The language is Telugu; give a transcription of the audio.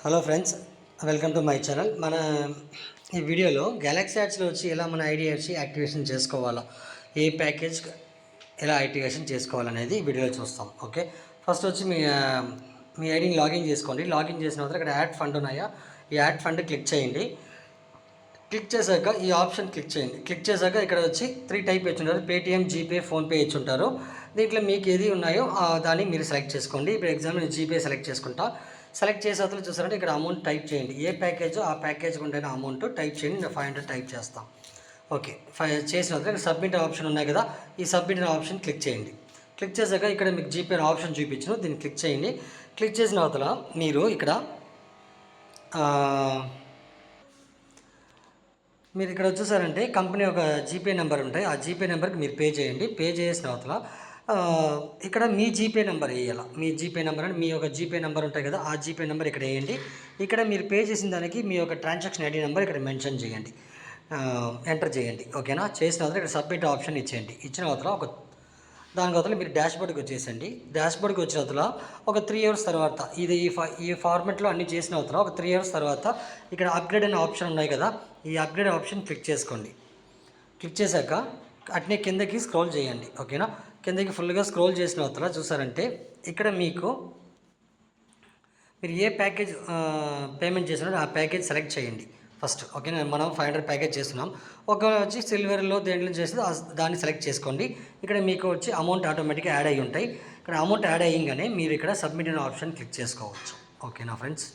Hello friends, welcome to my channel. మన ఈ వీడియోలో గెలాక్సీ యాడ్స్లో వచ్చి ఎలా మన ఐడి వచ్చి యాక్టివేషన్ చేసుకోవాలో, ఏ ప్యాకేజ్ ఎలా యాక్టివేషన్ చేసుకోవాలనేది వీడియోలో చూస్తాం. ఓకే, ఫస్ట్ వచ్చి మీ ఐడిని లాగిన్ చేసుకోండి. లాగిన్ చేసిన తర్వాత ఇక్కడ యాడ్ ఫండ్ ఉన్నాయా, ఈ యాడ్ ఫండ్ క్లిక్ చేయండి. క్లిక్ చేశాక ఈ ఆప్షన్ క్లిక్ చేయండి. క్లిక్ చేశాక ఇక్కడ వచ్చి 3 టైప్ ఇచ్చుంటారు: పేటిఎం, జీపే, ఫోన్పే ఇచ్చుంటారు. దీంట్లో మీకు ఏది ఉన్నాయో దాన్ని మీరు సెలెక్ట్ చేసుకోండి. ఇప్పుడు ఎగ్జాంపుల్ నేను జీపే సెలెక్ట్ చేసుకుంటా. సెలెక్ట్ చేసే అతను చూసారంటే ఇక్కడ అమౌంట్ టైప్ చేయండి. ఏ ప్యాకేజో ఆ ప్యాకేజ్కి ఉండే అమౌంట్ టైప్ చేయండి. నేను 500 టైప్ చేస్తాం. ఓకే, చేసిన తర్వాత సబ్మిట్ ఆప్షన్ ఉన్నాయి కదా, ఈ సబ్మిట్ ఆప్షన్ క్లిక్ చేయండి. క్లిక్ చేశాక ఇక్కడ మీకు జీపే ఆప్షన్ చూపించను, దీన్ని క్లిక్ చేయండి. క్లిక్ చేసిన అవతల మీరు ఇక్కడ వచ్చేసారంటే కంపెనీ ఒక జీపే నెంబర్ ఉంటాయి, ఆ జీపే నెంబర్కి మీరు పే చేయండి. పే చేసిన అవతల ఇక్కడ మీ జీపే నెంబర్ వేయాలి. మీ జీపే నెంబర్ అంటే మీ యొక్క జీపే నెంబర్ ఉంటాయి కదా, ఆ జీపే నెంబర్ ఇక్కడ వేయండి. ఇక్కడ మీరు పే చేసిన దానికి మీ యొక్క ట్రాన్సాక్షన్ ఐడి నెంబర్ ఇక్కడ మెన్షన్ చేయండి, ఎంటర్ చేయండి. ఓకేనా, చేసిన తర్వాత ఇక్కడ సబ్మిట్ ఆప్షన్ ఇచ్చేయండి. ఇచ్చిన తర్వాత దాని అవతల మీరు డాష్బోర్డ్కి వచ్చేసండి. డాష్బోర్డ్కి వచ్చిన అవతల ఒక 3 ఇయర్స్ తర్వాత ఈ ఫార్మెట్లో అన్ని చేసిన అవతల ఒక 3 ఇయర్స్ తర్వాత ఇక్కడ అప్గ్రేడ్ అనే ఆప్షన్ ఉన్నాయి కదా, ఈ అప్గ్రేడ్ ఆప్షన్ క్లిక్ చేసుకోండి. క్లిక్ చేశాక అట్నే కిందకి స్క్రోల్ చేయండి. ఓకేనా, కిందకి ఫుల్గా స్క్రోల్ చేసిన అవతల చూసారంటే ఇక్కడ మీరు ఏ ప్యాకేజ్ పేమెంట్ చేసినారో ఆ ప్యాకేజ్ సెలెక్ట్ చేయండి ఫస్ట్. ఓకేనా, మనం 500 ప్యాకేజ్ చేస్తున్నాం. ఒక వచ్చి సిల్వర్లో దేంట్లో చేస్తే దాన్ని సెలెక్ట్ చేసుకోండి. ఇక్కడ మీకు వచ్చి అమౌంట్ ఆటోమేటిక్గా యాడ్ అయ్యి ఉంటాయి. ఇక్కడ అమౌంట్ యాడ్ అయ్యంగానే మీరు ఇక్కడ సబ్మిట్ అనే ఆప్షన్ క్లిక్ చేసుకోవచ్చు. ఓకేనా ఫ్రెండ్స్.